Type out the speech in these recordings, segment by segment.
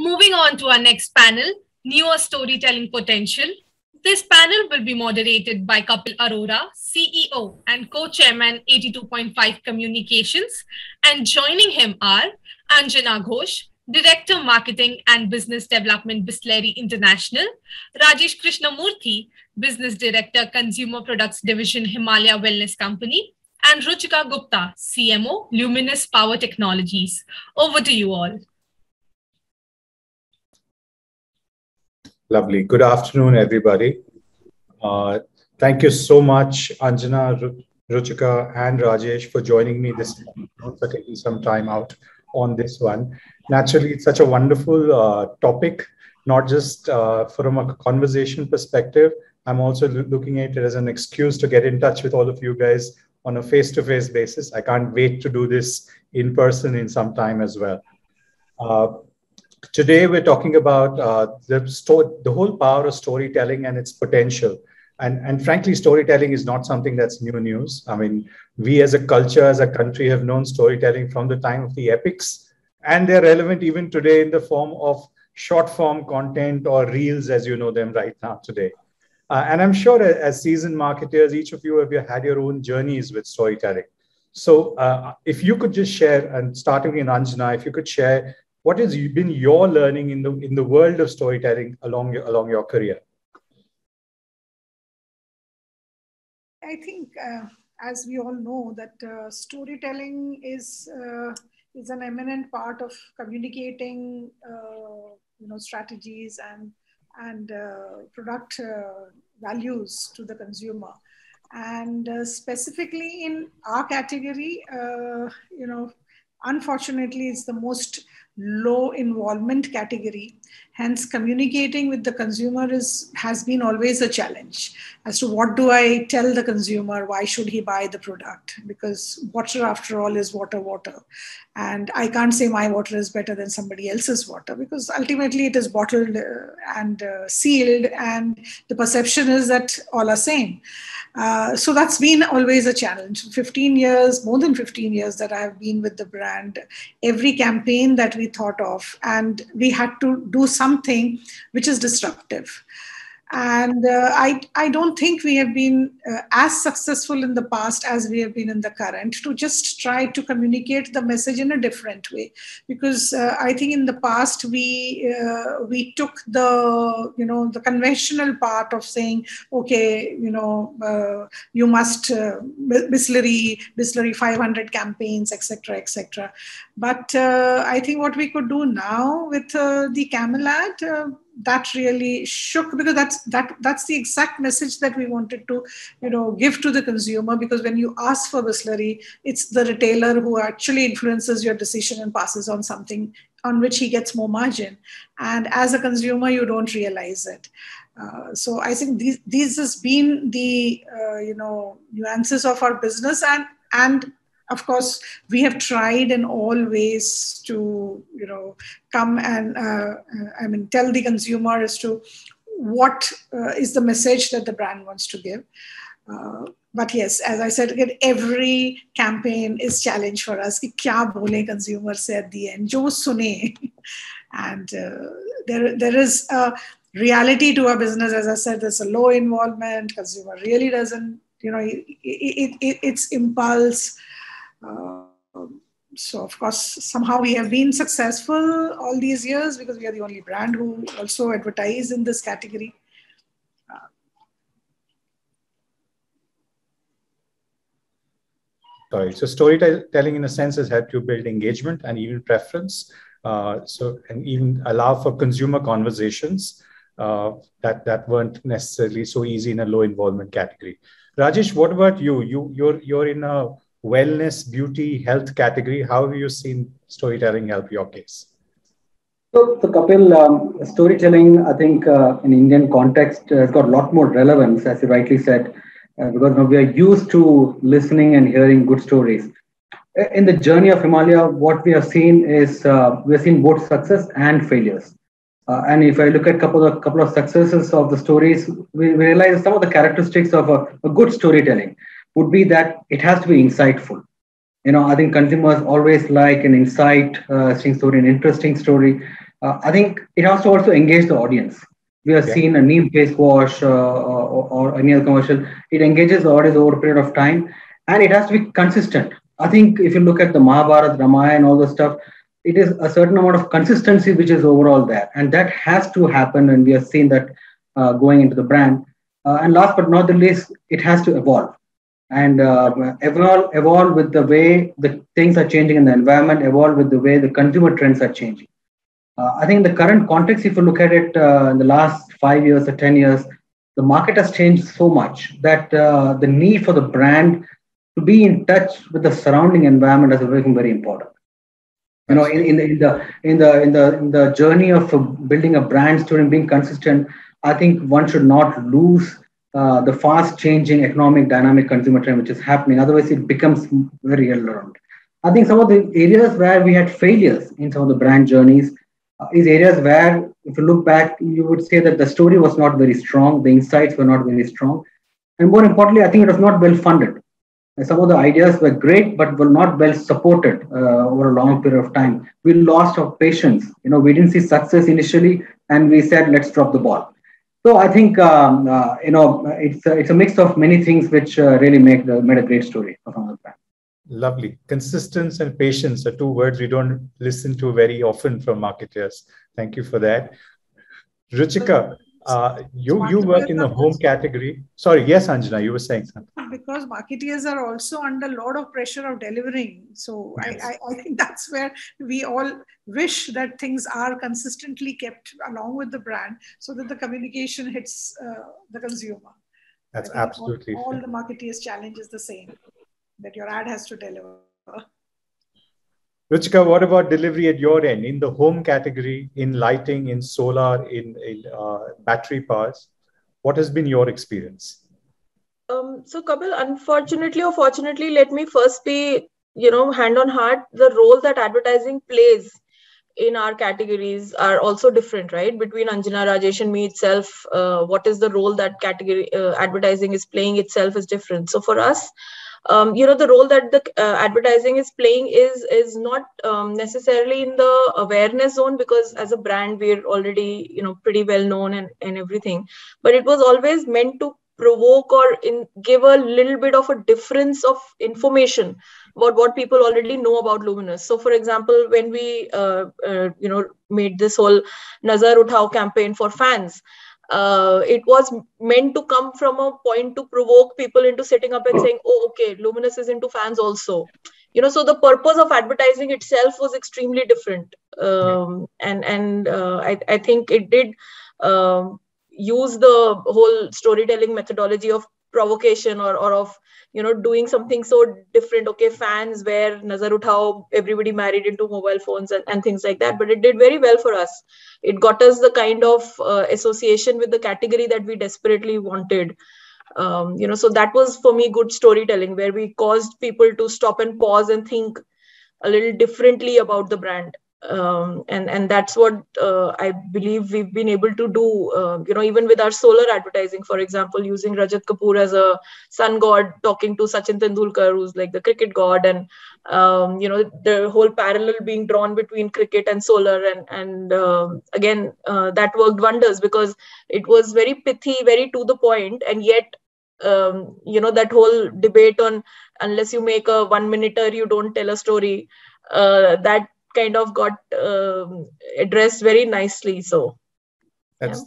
Moving on to our next panel, Newer Storytelling Potential. This panel will be moderated by Kapil Arora, CEO and co-chairman 82.5 Communications, and joining him are Anjana Ghosh, Director Marketing and Business Development Bisleri International, Rajesh Krishnamurthy, Business Director Consumer Products Division Himalaya Wellness Company, and Ruchika Gupta, CMO Luminous Power Technologies. Over to you all. Lovely. Good afternoon, everybody. Thank you so much, Anjana, Ruchika, and Rajesh for joining me this morning, for taking some time out on this one. Naturally, it's such a wonderful topic, not just from a conversation perspective. I'm also looking at it as an excuse to get in touch with all of you guys on a face-to-face basis. I can't wait to do this in person in some time as well. Today, we're talking about the whole power of storytelling and its potential. And frankly, storytelling is not something that's new news. I mean, we as a culture, as a country, have known storytelling from the time of the epics, and they're relevant even today in the form of short form content or reels, as you know them right now today. And I'm sure as seasoned marketers, each of you have had your own journeys with storytelling. So if you could just share, and starting in Anjana, if you could share what has been your learning in the world of storytelling along your career? I think, as we all know, that storytelling is an eminent part of communicating, strategies and product values to the consumer. And specifically in our category, unfortunately, it's the most low involvement category. Hence, communicating with the consumer has been always a challenge as to what do I tell the consumer, why should he buy the product? Because water, after all, is water. And I can't say my water is better than somebody else's water, because ultimately it is bottled and sealed, and the perception is that all are same. So that's been always a challenge. 15 years, more than 15 years that I have been with the brand, every campaign that we thought of, and we had to do something which is disruptive. And I don't think we have been as successful in the past as we have been in the current to just try to communicate the message in a different way. Because I think in the past we took the conventional part of saying, okay, you must Bisleri 500 campaigns, etc. But I think what we could do now with the Camel ad, that really shook, because that's the exact message that we wanted to give to the consumer. Because when you ask for Bisleri, it's the retailer who actually influences your decision and passes on something on which he gets more margin, and as a consumer you don't realize it. So I think these has been the nuances of our business, and of course, we have tried in all ways to, come and, tell the consumer as to what is the message that the brand wants to give. But yes, as I said, again, every campaign is challenge for us. Ki kya bole consumer se at the end, jo sune. And there is a reality to our business. As I said, there's a low involvement. Consumer really doesn't, it's impulse. So of course, somehow we have been successful all these years because we are the only brand who also advertise in this category. Sorry. So storytelling, in a sense, has helped you build engagement and even preference. And even allow for consumer conversations that weren't necessarily so easy in a low involvement category. Rajesh, what about you? You're in a wellness, beauty, health category. How have you seen storytelling help your case? So Kapil, storytelling, I think in Indian context has got a lot more relevance, as you rightly said, because now we are used to listening and hearing good stories. In the journey of Himalaya, what we have seen is we have seen both success and failures. And if I look at a couple of successes of the stories, we realize some of the characteristics of a good storytelling would be that it has to be insightful. I think consumers always like an insight story, an interesting story. I think it has to also engage the audience. We have seen a neem face wash or any other commercial. It engages the audience over a period of time, and it has to be consistent. I think if you look at the Mahabharata, Ramayana, and all the stuff, it is a certain amount of consistency which is overall there, and that has to happen. And we have seen that going into the brand. And last but not the least, it has to evolve and evolve with the way the things are changing in the environment, evolve with the way the consumer trends are changing. I think in the current context, if you look at it in the last 5 years or 10 years, the market has changed so much that the need for the brand to be in touch with the surrounding environment has become very important. You know, in the journey of building a brand story and being consistent, I think one should not lose the fast-changing economic dynamic consumer trend which is happening. Otherwise, it becomes very irrelevant. I think some of the areas where we had failures in some of the brand journeys is areas where, if you look back, you would say that the story was not very strong, the insights were not very strong, and more importantly, I think it was not well funded. Some of the ideas were great, but were not well supported over a long period of time. We lost our patience. You know, we didn't see success initially, and we said, let's drop the ball. So I think it's a mix of many things which really made a great story of another brand. Lovely. Consistency and patience are two words we don't listen to very often from marketers. Thank you for that. Ruchika, you work in the home category. Sorry, yes, Anjana, you were saying something. Because marketeers are also under a lot of pressure of delivering. So yes. I think that's where we all wish that things are consistently kept along with the brand so that the communication hits the consumer. That's absolutely all the marketeers' challenge is the same, that your ad has to deliver. Ruchika, what about delivery at your end in the home category, in lighting, in solar, in battery powers? What has been your experience? So Kapil, unfortunately or fortunately, let me first be, hand on heart, the role that advertising plays in our categories are also different, right? Between Anjana, Rajesh and me itself, what is the role that category advertising is playing itself is different. So for us, the role that the advertising is playing is not necessarily in the awareness zone, because as a brand, we're already, pretty well known and everything, but it was always meant to provoke or give a little bit of a difference of information about what people already know about Luminous. So for example, when we, made this whole Nazar Uthao campaign for fans, it was meant to come from a point to provoke people into sitting up and saying, oh, okay, Luminous is into fans also. So the purpose of advertising itself was extremely different. I think it did use the whole storytelling methodology of provocation or of, doing something so different. Okay, fans where Nazar Uthao, everybody married into mobile phones and things like that. But it did very well for us. It got us the kind of association with the category that we desperately wanted. So that was for me good storytelling, where we caused people to stop and pause and think a little differently about the brand. And that's what I believe we've been able to do, even with our solar advertising, for example, using Rajat Kapoor as a sun god talking to Sachin Tendulkar, who's like the cricket god, and the whole parallel being drawn between cricket and solar, and again that worked wonders, because it was very pithy, very to the point, and yet that whole debate on unless you make a 1 minuter, you don't tell a story, that kind of got addressed very nicely. So that's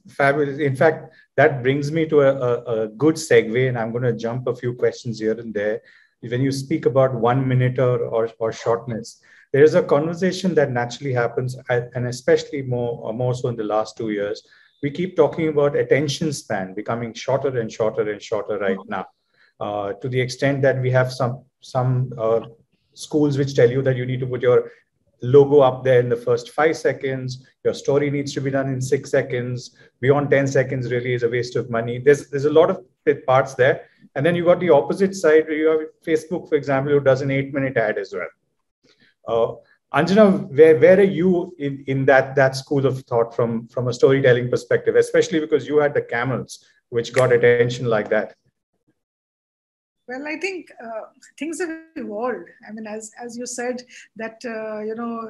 fabulous. In fact, that brings me to a good segue, and I'm going to jump a few questions here and there. When you speak about 1 minute or shortness, there is a conversation that naturally happens, and especially more so in the last 2 years. We keep talking about attention span becoming shorter and shorter and shorter right now, to the extent that we have some schools which tell you that you need to put your logo up there in the first 5 seconds. Your story needs to be done in 6 seconds. Beyond 10 seconds really is a waste of money. There's a lot of parts there. And then you got the opposite side, where you have Facebook, for example, who does an 8-minute ad as well. Anjana, where are you in that school of thought from a storytelling perspective, especially because you had the camels, which got attention like that? Well, I think things have evolved. I mean, as you said, that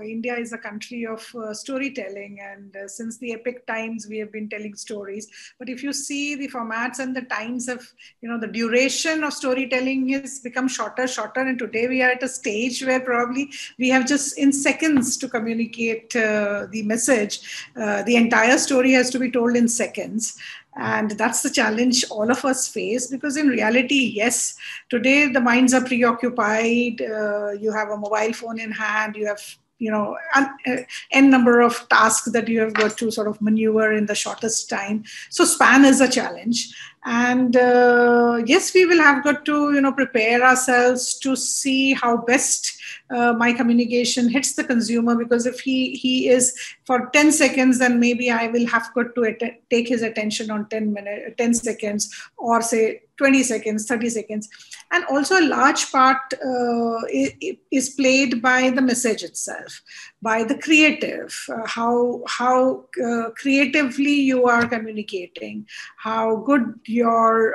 India is a country of storytelling, and since the epic times, we have been telling stories. But if you see the formats and the times have, the duration of storytelling has become shorter, and today we are at a stage where probably we have just in seconds to communicate the message. The entire story has to be told in seconds. And that's the challenge all of us face, because in reality, yes, today the minds are preoccupied. You have a mobile phone in hand, you have n number of tasks that you have got to sort of maneuver in the shortest time. So span is a challenge. And yes, we will have got to prepare ourselves to see how best my communication hits the consumer, because if he is for 10 seconds, then maybe I will have got to take his attention on 10 seconds, or say 20 seconds, 30 seconds. And also a large part is played by the message itself, by the creative, how creatively you are communicating, how good your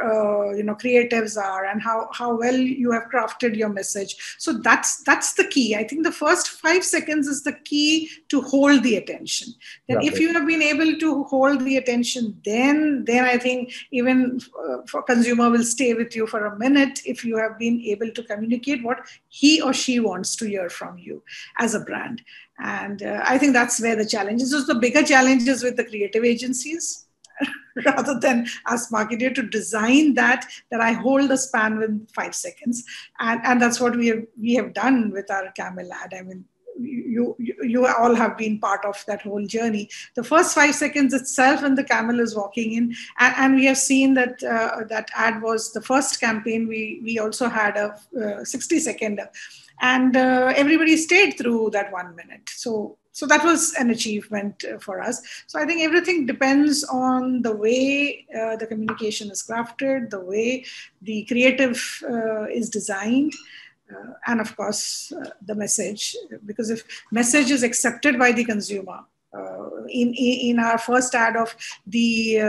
creatives are, and how well you have crafted your message. So that's the key. I think the first 5 seconds is the key to hold the attention. Then if you have been able to hold the attention, then I think even for consumer will stay with you for a minute if you have been able to communicate what he or she wants to hear from you as a brand. And I think that's where the challenge is. The bigger challenges with the creative agencies rather than us marketer to design that I hold the span with 5 seconds. And that's what we have done with our Camel ad. I mean, you all have been part of that whole journey. The first 5 seconds itself, when the camel is walking in, and we have seen that that ad was the first campaign. We also had a 60-second, and everybody stayed through that 1 minute. So that was an achievement for us. So I think everything depends on the way the communication is crafted, the way the creative is designed. And of course, the message, because if message is accepted by the consumer, in our first ad of the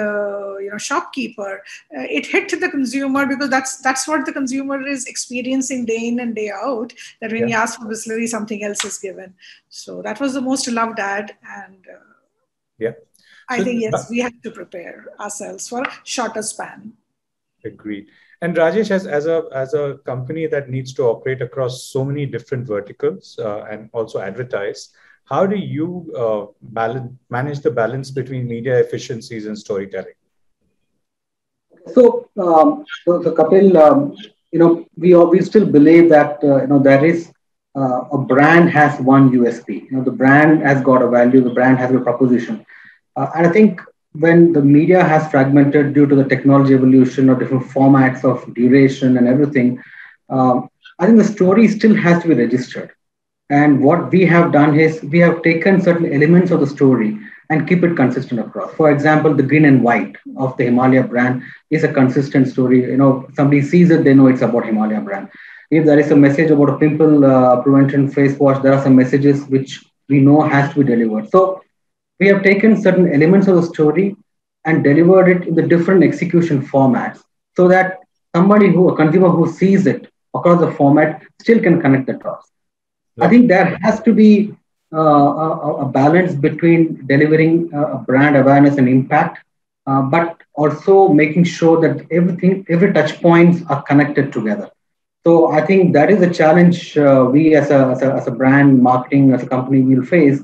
shopkeeper, it hit the consumer because that's what the consumer is experiencing day in and day out. That when you ask for Bisleri, something else is given. So that was the most loved ad, and I think yes, we have to prepare ourselves for a shorter span. Agreed. And Rajesh, as a company that needs to operate across so many different verticals and also advertise, how do you manage the balance between media efficiencies and storytelling? So Kapil, we still believe that there is a brand has one USP. The brand has got a value. The brand has a proposition, and I think when the media has fragmented due to the technology evolution or different formats of duration and everything, I think the story still has to be registered. And what we have done is we have taken certain elements of the story and keep it consistent across. For example, the green and white of the Himalaya brand is a consistent story. Somebody sees it, they know it's about Himalaya brand. If there is a message about a pimple prevention face wash, there are some messages which we know has to be delivered. So we have taken certain elements of the story and delivered it in the different execution formats so that a consumer who sees it across the format still can connect the dots. I think there has to be a balance between delivering brand awareness and impact, but also making sure that every touch points are connected together. So I think that is a challenge we as a brand marketing, as a company will face,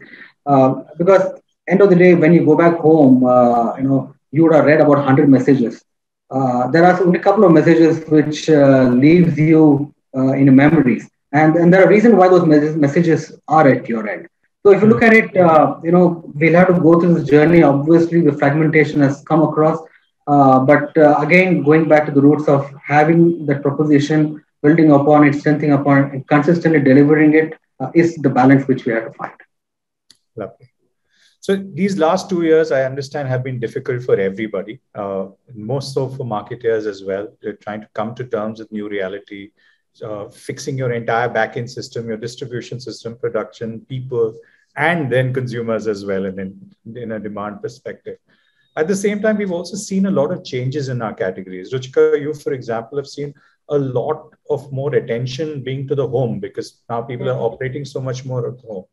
because end of the day, when you go back home, you would have read about 100 messages. There are only a couple of messages which leaves you in your memories. And there are reasons why those messages are at your end. So if you look at it, we'll have to go through this journey. Obviously, the fragmentation has come across. But again, going back to the roots of having the proposition, building upon it, strengthening upon it, and consistently delivering it is the balance which we have to find. Lovely. So these last 2 years, I understand, have been difficult for everybody, most so for marketers as well. They're trying to come to terms with new reality, fixing your entire backend system, your distribution system, production, people, and then consumers as well, and in a demand perspective. At the same time, we've also seen a lot of changes in our categories. Ruchika, you, for example, have seen a lot of more attention being to the home, because now people are operating so much more at home.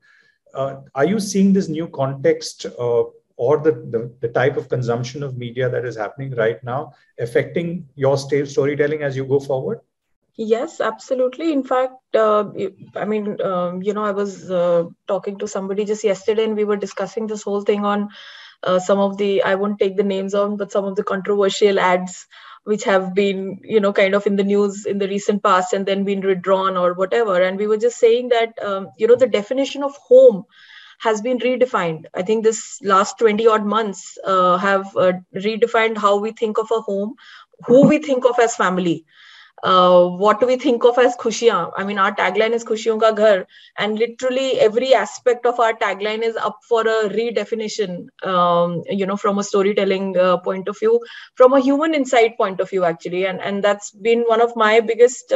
Are you seeing this new context or the type of consumption of media that is happening right now affecting your storytelling as you go forward? Yes, absolutely. In fact, I mean, I was talking to somebody just yesterday, and we were discussing this whole thing on some of the, I won't take the names on, but some of the controversial ads which have been, kind of in the news in the recent past and then been withdrawn or whatever. And we were just saying that, the definition of home has been redefined. I think this last 20 odd months have redefined how we think of a home, who we think of as family. What do we think of as khushiyan? I mean, our tagline is Khushiyon Ka Ghar, and literally every aspect of our tagline is up for a redefinition, from a storytelling point of view, from a human insight point of view, actually. And that's been one of my biggest,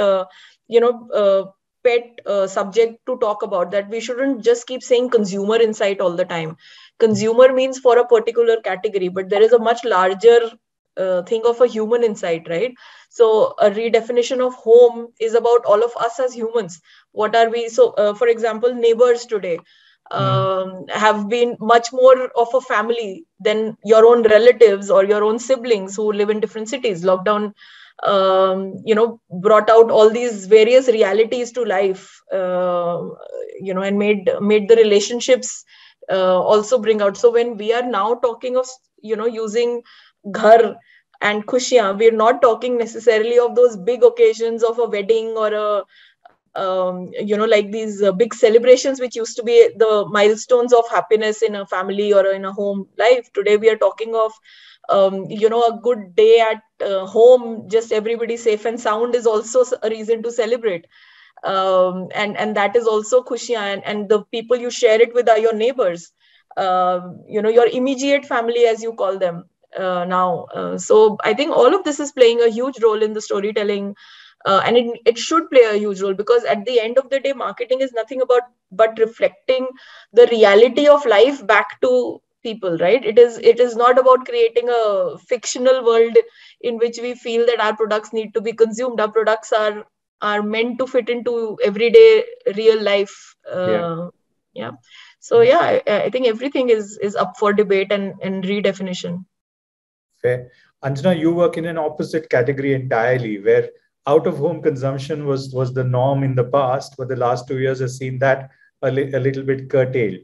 pet subject to talk about, that we shouldn't just keep saying consumer insight all the time. Consumer means for a particular category, but there is a much larger thing of a human insight, right? So a redefinition of home is about all of us as humans. What are we? So, for example, neighbors today have been much more of a family than your own relatives or your own siblings who live in different cities. Lockdown, brought out all these various realities to life, and made the relationships also bring out. So when we are now talking of, using ghar and khushiyan, we're not talking necessarily of those big occasions of a wedding or a like these big celebrations which used to be the milestones of happiness in a family or in a home life. Today we are talking of a good day at home, just everybody safe and sound, is also a reason to celebrate. And that is also khushiyan, and the people you share it with are your neighbors, your immediate family, as you call them now. So I think all of this is playing a huge role in the storytelling, and it should play a huge role, because at the end of the day, marketing is nothing but reflecting the reality of life back to people, right? It is not about creating a fictional world in which we feel that our products need to be consumed. Our products are meant to fit into everyday real life. Yeah. So yeah, I think everything is up for debate and redefinition. Fair. Anjana, you work in an opposite category entirely, where out-of-home consumption was the norm in the past, but the last 2 years has seen that a little bit curtailed.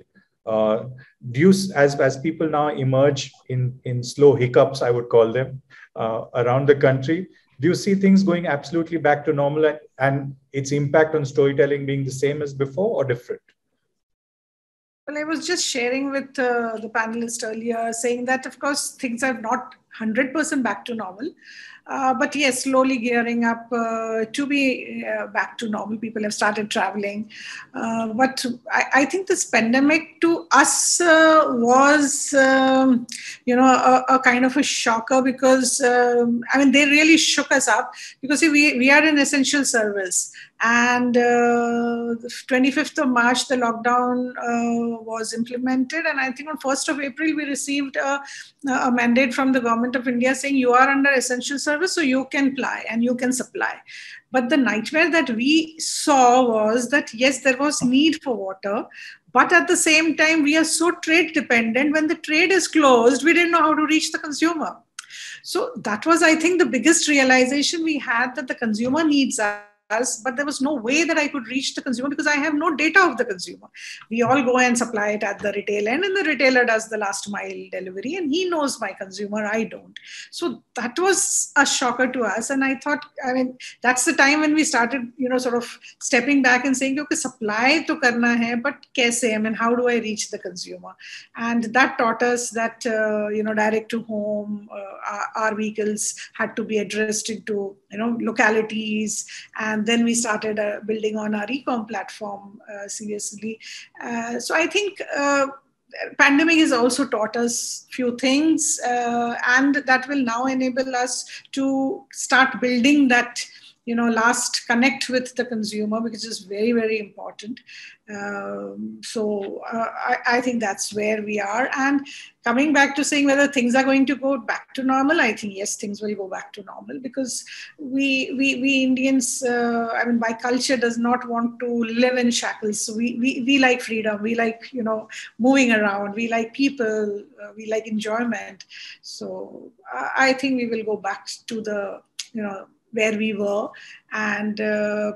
Do you, as people now emerge in slow hiccups, I would call them, around the country, do you see things going absolutely back to normal and its impact on storytelling being the same as before or different? Well, I was just sharing with the panelist earlier, saying that, of course, things are not 100% back to normal. But yes, slowly gearing up to be back to normal. People have started traveling. But I think this pandemic to us was, a kind of a shocker, because, they really shook us up, because we are an essential service. And the 25th of March, the lockdown was implemented. And I think on 1st of April, we received a mandate from the government of India saying you are under essential service, so you can ply and you can supply. But the nightmare that we saw was that, yes, there was need for water. But at the same time, we are so trade dependent. When the trade is closed, we didn't know how to reach the consumer. So that was, I think, the biggest realization we had, that the consumer needs us, but there was no way that I could reach the consumer because I have no data of the consumer. We all go and supply it at the retail end, and the retailer does the last mile delivery, and he knows my consumer, I don't. So that was a shocker to us. And I thought, that's the time when we started, sort of stepping back and saying, okay, supply to karna hai, but kaise? How do I reach the consumer? And that taught us that, direct to home, our vehicles had to be addressed into, localities. And then we started building on our e-com platform seriously. So I think pandemic has also taught us few things, and that will now enable us to start building that last connect with the consumer, which is very, very important. I think that's where we are. And coming back to saying whether things are going to go back to normal, I think yes, things will go back to normal, because we Indians, by culture, does not want to live in shackles. So we like freedom. We like moving around. We like people. We like enjoyment. So I think we will go back to the where we were, and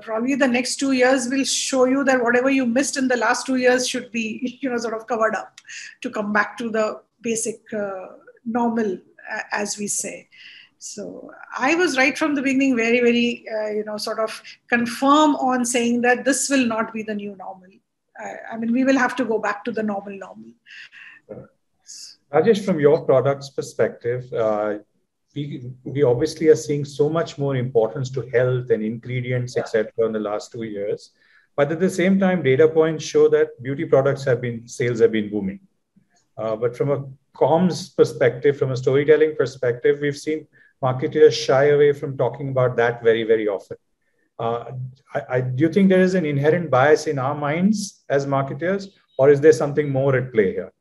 probably the next 2 years will show you that whatever you missed in the last 2 years should be sort of covered up to come back to the basic normal, as we say. So I was right from the beginning, very, very sort of confirm on saying that this will not be the new normal. We will have to go back to the normal. Rajesh, from your product's perspective, we obviously are seeing so much more importance to health and ingredients, etc. in the last 2 years. But at the same time, data points show that beauty products sales have been booming. But from a comms perspective, from a storytelling perspective, we've seen marketers shy away from talking about that very, very often. Do you think there is an inherent bias in our minds as marketers, or is there something more at play here?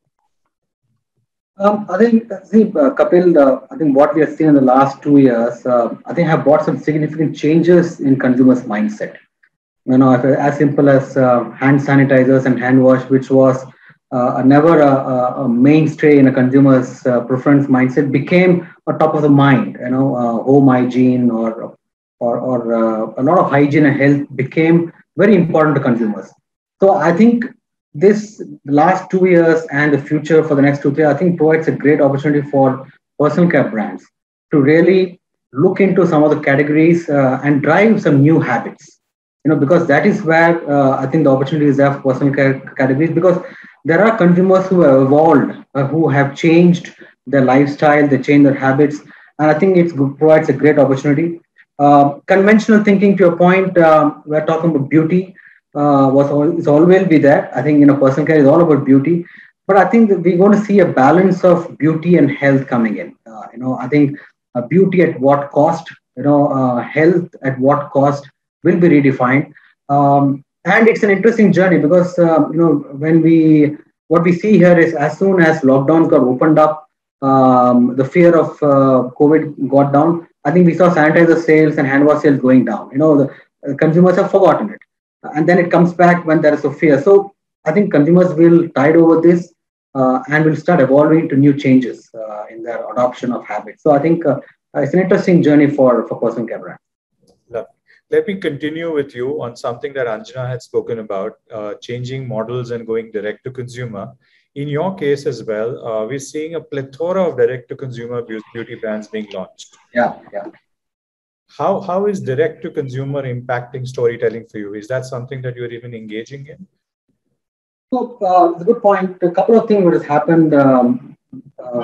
I think, Kapil, I think what we have seen in the last 2 years, I think have brought some significant changes in consumers' mindset. As simple as hand sanitizers and hand wash, which was never a mainstay in a consumer's preference mindset, became a top of the mind. Home hygiene or a lot of hygiene and health became very important to consumers. So I think this last 2 years and the future for the next 2-3 years, I think provides a great opportunity for personal care brands to really look into some of the categories and drive some new habits. Because that is where I think the opportunity is there for personal care categories, because there are consumers who have evolved, who have changed their lifestyle, they change their habits, and I think it provides a great opportunity. Conventional thinking, to your point, we're talking about beauty. It's always be there. I think personal care is all about beauty, but I think that we're going to see a balance of beauty and health coming in. I think beauty at what cost, health at what cost will be redefined, and it's an interesting journey because what we see here is as soon as lockdowns got opened up, the fear of COVID got down. I think we saw sanitizer sales and hand wash sales going down. The consumers have forgotten it. And then it comes back when there is a fear. So I think consumers will tide over this and will start evolving to new changes in their adoption of habits. So I think it's an interesting journey for personal care brands. Let me continue with you on something that Anjana had spoken about, changing models and going direct to consumer. In your case as well, we're seeing a plethora of direct to consumer beauty brands being launched. Yeah. How is direct to consumer impacting storytelling for you? Is that something that you're even engaging in? So it's a good point. A couple of things that has happened,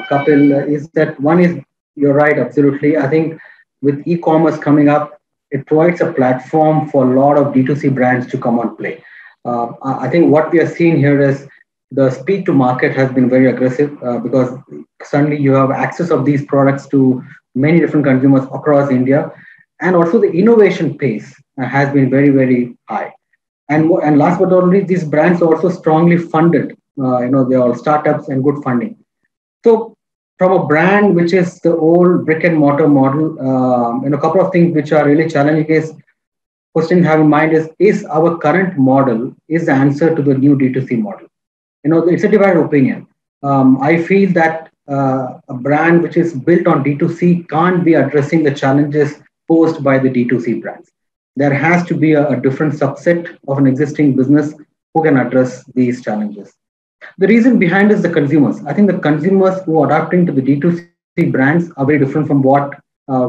Kapil, is that one is, you're right, absolutely. I think with e-commerce coming up, it provides a platform for a lot of D2C brands to come on play. I think what we are seeing here is the speed to market has been very aggressive because suddenly you have access of these products to many different consumers across India. And also the innovation pace has been very, very high. And last but not least, these brands are also strongly funded. They're all startups and good funding. So from a brand which is the old brick and mortar model, a couple of things which are really challenging is, first thing to have in mind is our current model is the answer to the new D2C model? It's a divided opinion. I feel that a brand which is built on D2C can't be addressing the challenges posed by the D2C brands. There has to be a different subset of an existing business who can address these challenges. The reason behind is the consumers. I think the consumers who are adapting to the D2C brands are very different from what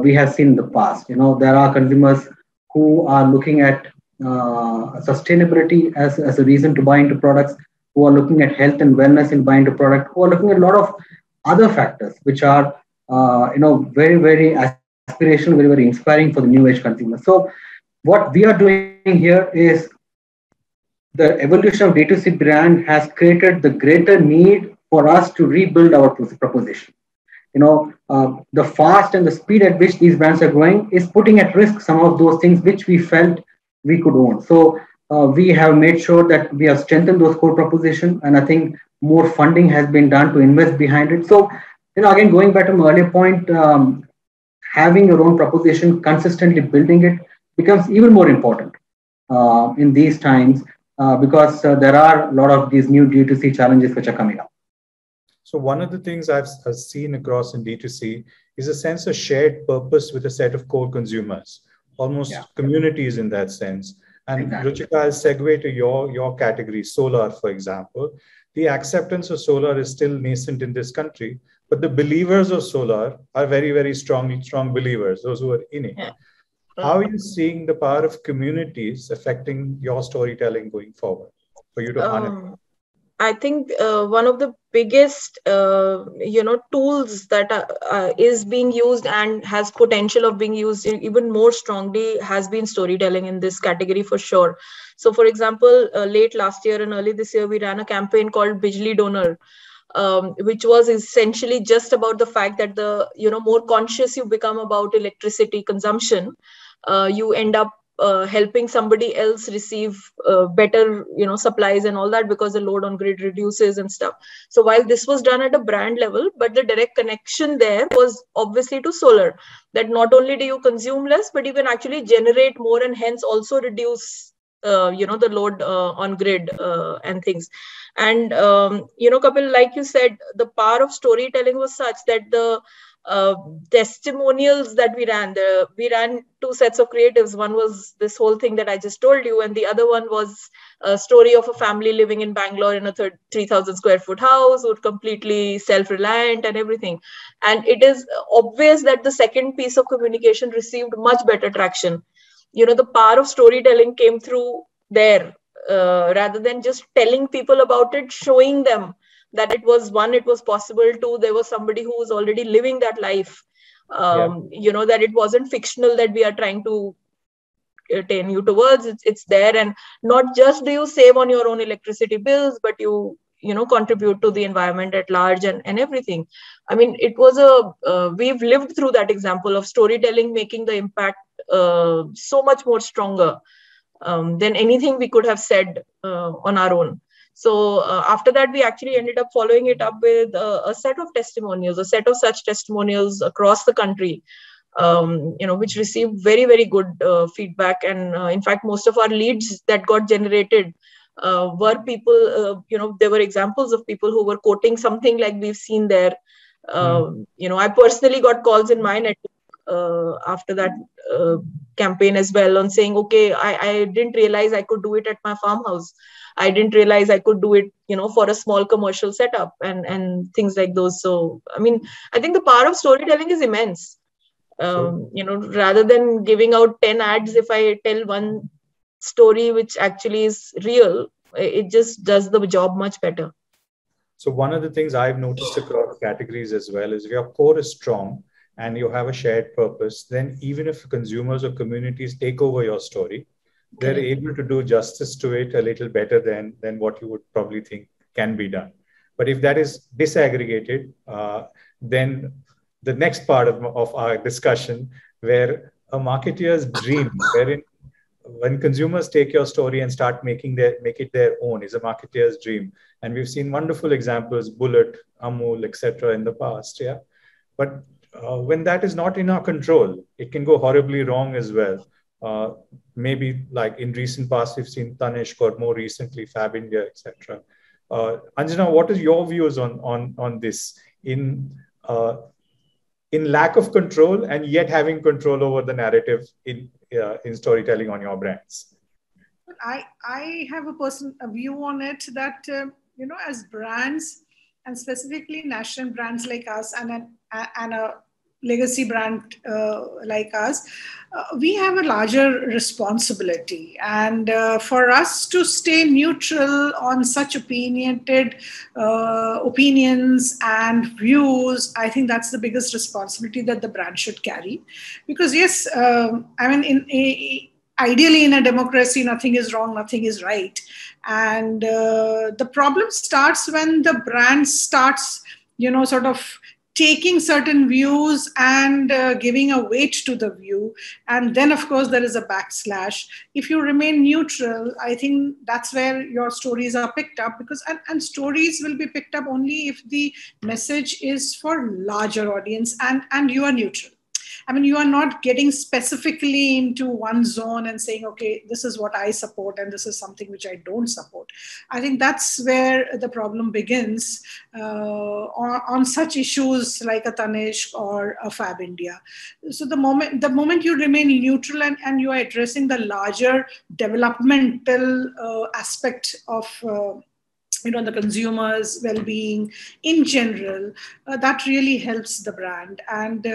we have seen in the past. There are consumers who are looking at sustainability as a reason to buy into products, who are looking at health and wellness in buying into product, who are looking at a lot of other factors which are very, very aspirational, very, very inspiring for the new age consumer. So what we are doing here is the evolution of D2C brand has created the greater need for us to rebuild our proposition. the fast and the speed at which these brands are growing is putting at risk some of those things which we felt we could own. So we have made sure that we have strengthened those core propositions, and I think more funding has been done to invest behind it. So, again, going back to my earlier point, having your own proposition, consistently building it becomes even more important in these times because there are a lot of these new D2C challenges which are coming up. So one of the things I've seen across in D2C is a sense of shared purpose with a set of core consumers, almost communities in that sense. And exactly. Ruchika, I'll segue to your category, solar, for example. The acceptance of solar is still nascent in this country, but the believers of solar are very, very strong believers, those who are in it. Yeah. How are you seeing the power of communities affecting your storytelling going forward for you to harness? I think one of the biggest, tools that is being used and has potential of being used even more strongly has been storytelling in this category for sure. So, for example, late last year and early this year, we ran a campaign called Bijli Donor, which was essentially just about the fact that the more conscious you become about electricity consumption, you end up helping somebody else receive better supplies and all that, because the load on grid reduces and stuff. So while this was done at a brand level, but the direct connection there was obviously to solar, that not only do you consume less, but you can actually generate more and hence also reduce the load on grid and things. And Kapil, like you said, the power of storytelling was such that the testimonials that we ran 2 sets of creatives. One was this whole thing that I just told you, and the other one was a story of a family living in Bangalore in a 3,000 square foot house, who were completely self-reliant and everything. And it is obvious that the second piece of communication received much better traction. The power of storytelling came through there, rather than just telling people about it, showing them that it was possible. 2, there was somebody who was already living that life. That it wasn't fictional, that we are trying to attain you towards. It's there, and not just do you save on your own electricity bills, but you contribute to the environment at large and everything. I mean, it was we've lived through that example of storytelling making the impact so much more stronger than anything we could have said on our own. So after that, we actually ended up following it up with a set of testimonials, a set of such testimonials across the country, which received very, very good feedback. And in fact, most of our leads that got generated were people, there were examples of people who were quoting something like we've seen there. I personally got calls in my network after that campaign as well, on saying, okay, I didn't realize I could do it at my farmhouse. I didn't realize I could do it, for a small commercial setup and things like those. So, I mean, I think the power of storytelling is immense. Rather than giving out 10 ads, if I tell one story which actually is real, it just does the job much better. So one of the things I've noticed across categories as well is if your core is strong and you have a shared purpose, then even if consumers or communities take over your story, they're able to do justice to it a little better than what you would probably think can be done. But if that is disaggregated, then the next part of our discussion, where a marketeer's dream, wherein when consumers take your story and start make it their own, is a marketeer's dream. And we've seen wonderful examples, Bullet, Amul, etc. in the past. Yeah, but when that is not in our control, it can go horribly wrong as well. Maybe like in recent past, we've seen Tanishq, or more recently Fab India, etc. Anjana, what is your views on this in lack of control and yet having control over the narrative in storytelling on your brands? I have a view on it that as brands, and specifically national brands like us and a legacy brand like us, we have a larger responsibility. And for us to stay neutral on such opinionated opinions and views, I think that's the biggest responsibility that the brand should carry. Because yes, ideally in a democracy, nothing is wrong, nothing is right. And the problem starts when the brand starts, sort of taking certain views and giving a weight to the view. And then, of course, there is a backslash. If you remain neutral, I think that's where your stories are picked up, because and stories will be picked up only if the message is for larger audience and you are neutral. I mean, you are not getting specifically into one zone and saying, okay, this is what I support and this is something which I don't support. I think that's where the problem begins on such issues like a Tanishq or a Fab India. So the moment you remain neutral and you are addressing the larger developmental aspect of the consumer's well-being in general, that really helps the brand. And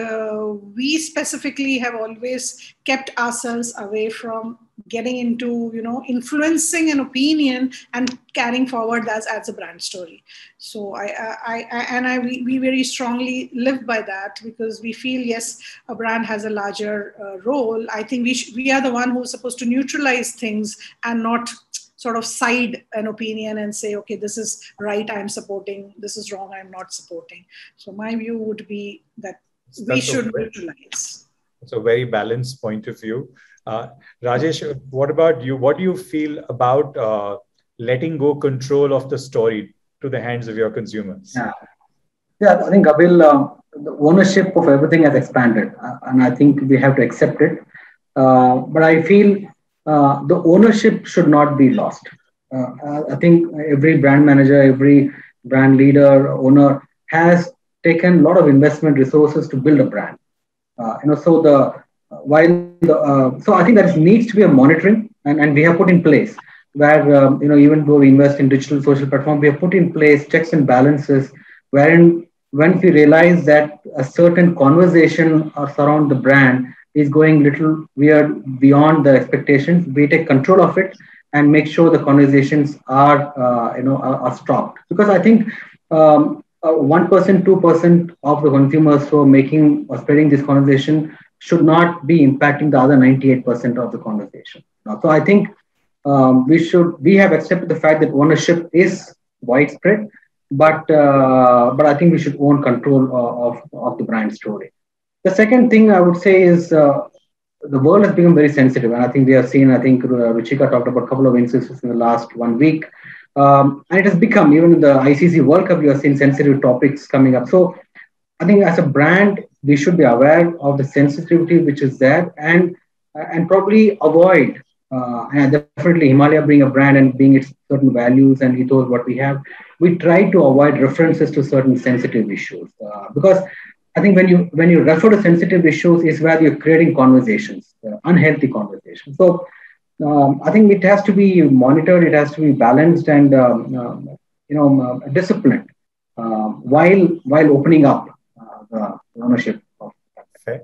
we specifically have always kept ourselves away from getting into, influencing an opinion and carrying forward as a brand story. So we very strongly live by that, because we feel, yes, a brand has a larger role. I think we are the one who's supposed to neutralize things and not sort of side an opinion and say, okay, this is right, I'm supporting, this is wrong, I'm not supporting. So my view would be that we should neutralize. It's a very balanced point of view. Rajesh, what about you? What do you feel about letting go control of the story to the hands of your consumers? Yeah, I think, Kapil, the ownership of everything has expanded, and I think we have to accept it. But I feel the ownership should not be lost. I think every brand manager, every brand leader, owner has taken a lot of investment resources to build a brand. So I think there needs to be a monitoring, and we have put in place where even though we invest in digital social platform, we have put in place checks and balances wherein when we realize that a certain conversation around the brand is going little weird beyond the expectations, we take control of it and make sure the conversations are stopped. Because I think 1%, 2% of the consumers who are making or spreading this conversation should not be impacting the other 98% of the conversation. So I think we have accepted the fact that ownership is widespread, but I think we should own control of the brand story. The second thing I would say is the world has become very sensitive. And I think we have seen, Ruchika talked about a couple of instances in the last 1 week. And it has become, even in the ICC World Cup, we have seen sensitive topics coming up. So I think as a brand, we should be aware of the sensitivity which is there and probably avoid, and definitely Himalaya being a brand and being its certain values and ethos, what we have, we try to avoid references to certain sensitive issues because I think when you refer to sensitive issues is where you're creating conversations, unhealthy conversations. So I think it has to be monitored, it has to be balanced and disciplined while opening up the ownership of that. Okay.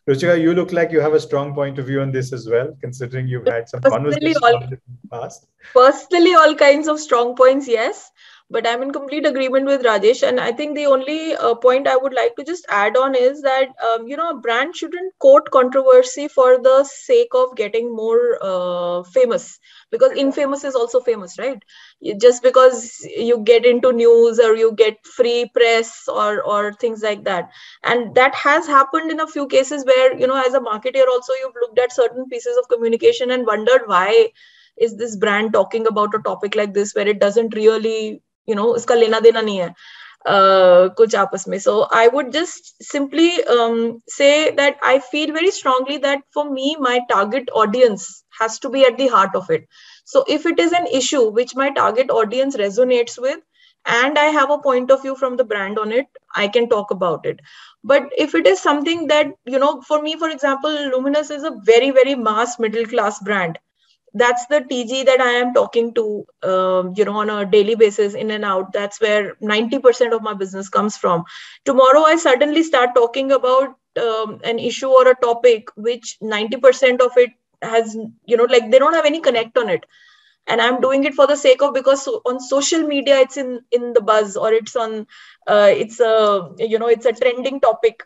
Ruchika, you look like you have a strong point of view on this as well, considering you've had some conversations on this in the past. Personally, all kinds of strong points, yes. But I'm in complete agreement with Rajesh. And I think the only point I would like to just add on is that, a brand shouldn't court controversy for the sake of getting more famous. Because infamous is also famous, right? Just because you get into news or you get free press or things like that. And that has happened in a few cases where, as a marketer also, you've looked at certain pieces of communication and wondered why is this brand talking about a topic like this where it doesn't really, iska lena dena nahi hai kuch aapas mein. So I would just simply say that I feel very strongly that for me, my target audience has to be at the heart of it. So if it is an issue which my target audience resonates with, and I have a point of view from the brand on it, I can talk about it. But if it is something that, for me, for example, Luminous is a very, very mass middle class brand. That's the TG that I am talking to, on a daily basis, in and out. That's where 90% of my business comes from. Tomorrow, I suddenly start talking about an issue or a topic which 90% of it has, they don't have any connect on it. And I'm doing it for the sake of, because on social media, it's in the buzz, or it's on, it's a trending topic.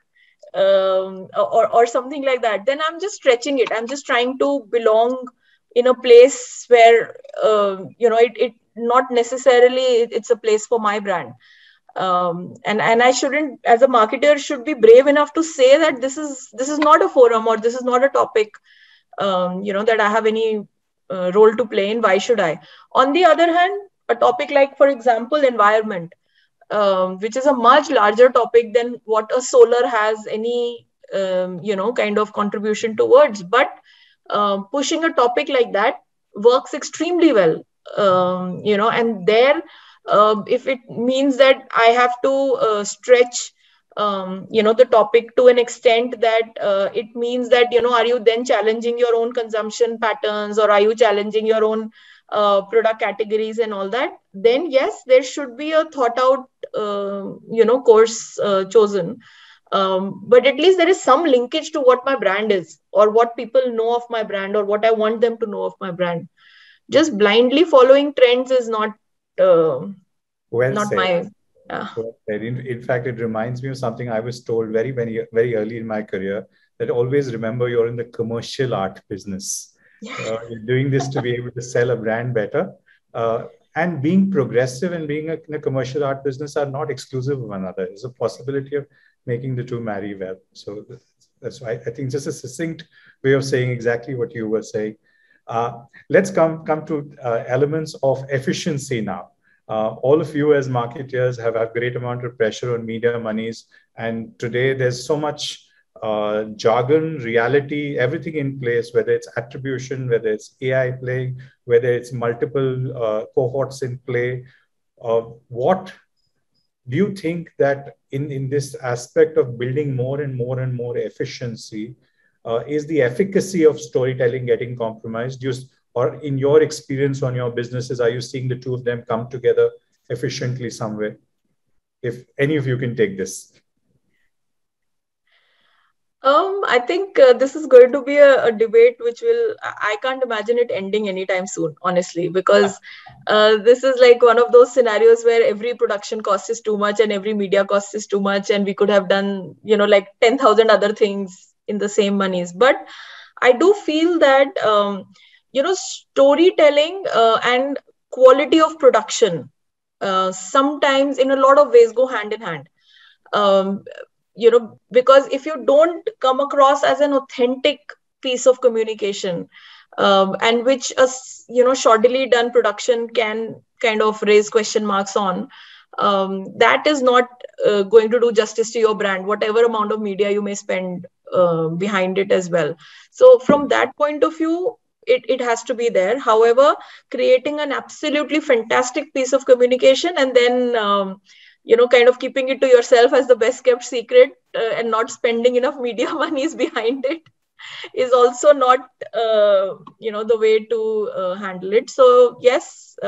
Or something like that. Then I'm just stretching it. I'm just trying to belong in a place where, it not necessarily it's a place for my brand. And I shouldn't, as a marketer, should be brave enough to say that this is not a forum, or this is not a topic, that I have any role to play in. Why should I? On the other hand, a topic like, for example, environment, which is a much larger topic than what a solar has any, kind of contribution towards. But pushing a topic like that works extremely well, and there, if it means that I have to stretch, the topic to an extent that it means that, are you then challenging your own consumption patterns, or are you challenging your own product categories and all that, then yes, there should be a thought out, course chosen. But at least there is some linkage to what my brand is, or what people know of my brand, or what I want them to know of my brand. Just blindly following trends is not not said. my. Well said. In fact, it reminds me of something I was told very, very, very early in my career, that always remember you're in the commercial art business. You're doing this to be able to sell a brand better. And being progressive and being in a commercial art business are not exclusive of one another. There's a possibility of making the two marry well. So that's why I think just a succinct way of saying exactly what you were saying. Let's come to elements of efficiency now. All of you as marketers have a great amount of pressure on media monies. And today there's so much jargon, reality, everything in place, whether it's attribution, whether it's AI playing, whether it's multiple cohorts in play. What do you think that in this aspect of building more and more and more efficiency, is the efficacy of storytelling getting compromised? Or in your experience on your businesses, are you seeing the two of them come together efficiently somewhere? If any of you can take this. I think this is going to be a debate which I can't imagine it ending anytime soon, honestly, because this is like one of those scenarios where every production cost is too much and every media cost is too much, and we could have done, like 10,000 other things in the same monies. But I do feel that, storytelling and quality of production sometimes in a lot of ways go hand in hand. Because if you don't come across as an authentic piece of communication, and which a shoddily done production can kind of raise question marks on, that is not going to do justice to your brand, whatever amount of media you may spend behind it as well. So from that point of view, it has to be there. However, creating an absolutely fantastic piece of communication and then kind of keeping it to yourself as the best kept secret, and not spending enough media monies behind it is also not, the way to handle it. So yes,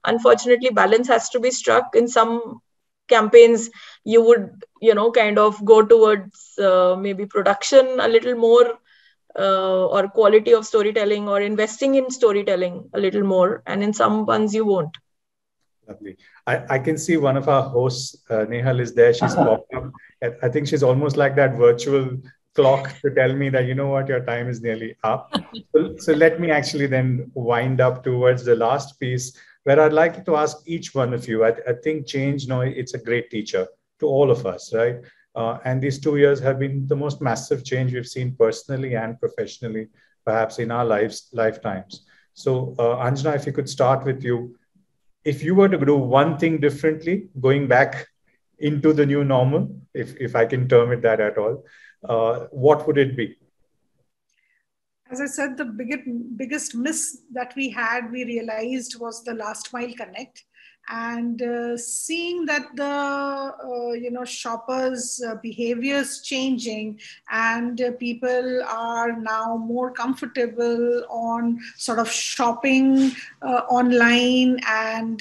unfortunately, balance has to be struck. In some campaigns, you would, kind of go towards maybe production a little more, or quality of storytelling, or investing in storytelling a little more. And in some ones, you won't. Lovely. I can see one of our hosts, Nehal, is there. She's popped up. I think she's almost like that virtual clock to tell me that, you know what, your time is nearly up. So let me actually then wind up towards the last piece, where I'd like to ask each one of you. I think change, it's a great teacher to all of us, right? And these 2 years have been the most massive change we've seen personally and professionally, perhaps in our lifetimes. So Anjana, if you could start with you. If you were to do one thing differently, going back into the new normal, if I can term it that at all, what would it be? As I said, the biggest miss that we realized was the last mile connect. And seeing that the shoppers' behaviors changing, and people are now more comfortable on sort of shopping online, and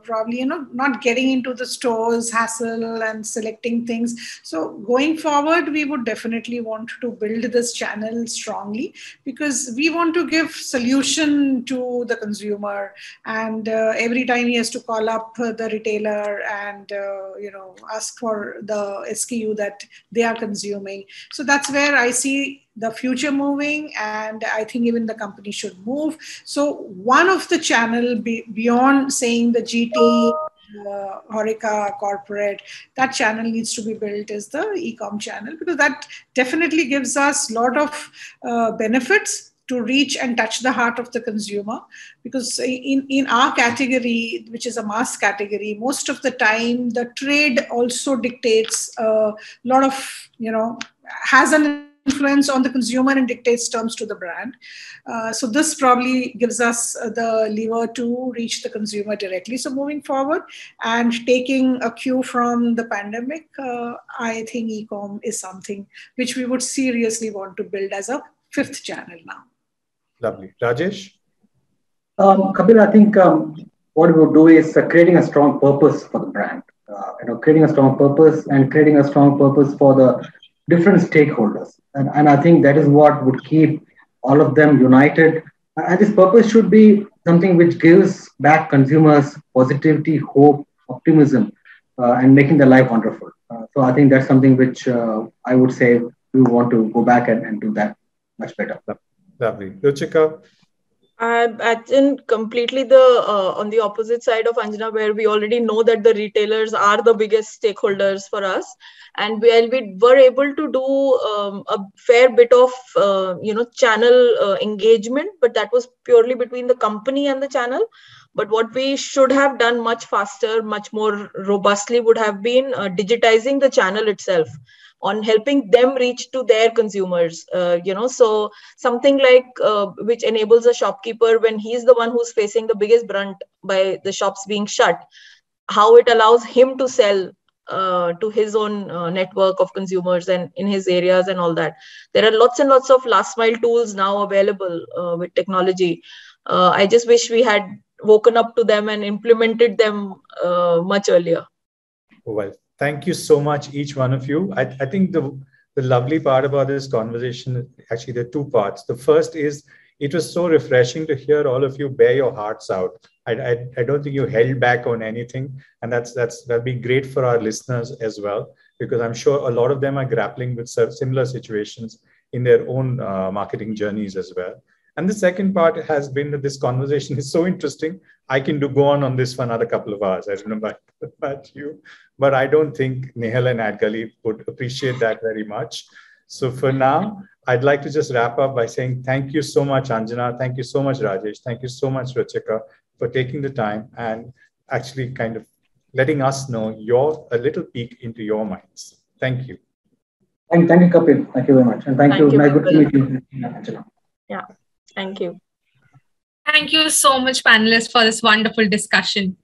probably not getting into the stores hassle and selecting things. So going forward, we would definitely want to build this channel strongly, because we want to give solution to the consumer, and every time he has to call up the retailer and ask for the SKU that they are consuming. So that's where I see the future moving, and I think even the company should move. So one of the channel beyond saying the GT Horeca corporate, that channel needs to be built is the e-com channel, because that definitely gives us a lot of benefits to reach and touch the heart of the consumer. Because in our category, which is a mass category, most of the time the trade also dictates a lot of, has an influence on the consumer and dictates terms to the brand. So this probably gives us the lever to reach the consumer directly. So moving forward and taking a cue from the pandemic, I think e-com is something which we would seriously want to build as a fifth channel now. Lovely. Rajesh? Kapil, I think what we would do is creating a strong purpose for the brand. Creating a strong purpose and creating a strong purpose for the different stakeholders. And I think that is what would keep all of them united. And this purpose should be something which gives back consumers positivity, hope, optimism, and making their life wonderful. So I think that's something which I would say we want to go back and do that much better. Lovely. Ruchika? I think completely on the opposite side of Anjana, where we already know that the retailers are the biggest stakeholders for us, and we were able to do a fair bit of channel engagement, but that was purely between the company and the channel. But what we should have done much faster, much more robustly, would have been digitizing the channel itself, on helping them reach to their consumers, so something like which enables a shopkeeper, when he's the one who's facing the biggest brunt by the shops being shut, how it allows him to sell to his own network of consumers and in his areas and all that. There are lots and lots of last mile tools now available with technology. I just wish we had woken up to them and implemented them much earlier. Well, thank you so much, each one of you. I think the lovely part about this conversation, actually there are two parts. The first is, it was so refreshing to hear all of you bare your hearts out. I don't think you held back on anything. And that'll be great for our listeners as well, because I'm sure a lot of them are grappling with similar situations in their own marketing journeys as well. And the second part has been that this conversation is so interesting. I can go on this for another couple of hours. I don't know about you, but I don't think Nehal and Adgali would appreciate that very much. So for now, I'd like to just wrap up by saying thank you so much, Anjana. Thank you so much, Rajesh. Thank you so much, Ruchika, for taking the time and actually kind of letting us know a little peek into your minds. Thank you. Thank you, Kapil. Thank you very much. And thank you. Nice to meet you, Anjana. Yeah. Thank you. Thank you so much, panelists, for this wonderful discussion.